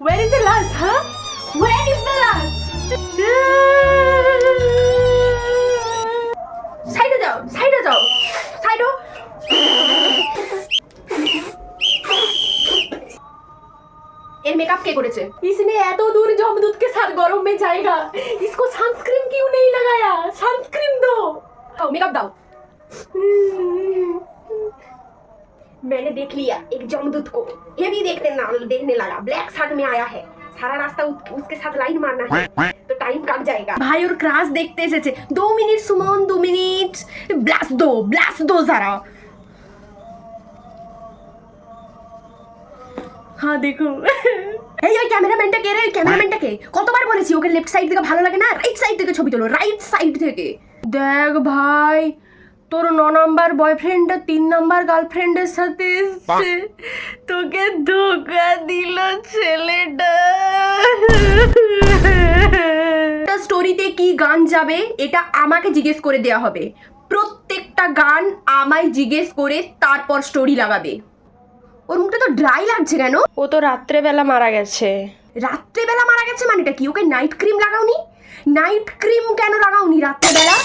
Where is the last, huh? Where is the last? সাইডে যাও, সাইডে যাও, সাইডো। ये मेकअप के करेছে? इसने ऐतो दूर जमदूत के साथ गरम में जाएगा, इसको सनस्क्रीन क्यों नहीं लगाया? सनस्क्रीन दो, मेकअप दाओ। मैंने देख लिया एक जमदूत को, ये भी देखने लगा, ब्लैक शर्ट में आया है, सारा रास्ता उसके साथ लाइन मारना है तो टाइम कट जाएगा। भाई और क्राश देखते এসেছে। 2 मिनट सुमन, 2 मिनट, ब्लास्ट दो जरा। हाँ देखो। এই ওই ক্যামেরাম্যানটা কে রে? ক্যামেরাম্যানটা কে? কতবার বলেছি ওকে লেফট সাইড থেকে ভালো লাগে না, রাইট সাইড থেকে ছবি তোলো, রাইট সাইড থেকে। দেখ ভাই, তোর 9 নাম্বার বয়ফ্রেন্ডটা 3 নাম্বার গার্লফ্রেন্ডের সাথে এসেছে, তোকে ধোকা দিল ছেলেটা। স্টোরিতে কি গান যাবে এটা আমাকে জিজ্ঞেস করে দেয়া হবে, প্রত্যেকটা গান আমায় জিজ্ঞেস করে তারপর স্টোরি লাগাবে। ওর মুখটা তো ড্রাই লাগছে কেন? ও তো রাত্রেবেলা মারা গেছে। রাত্রেবেলা মারা গেছে মানেটা কি? ওকে নাইট ক্রিম লাগাওনি? নাইট ক্রিম কেন লাগাওনি রাত্রেবেলা?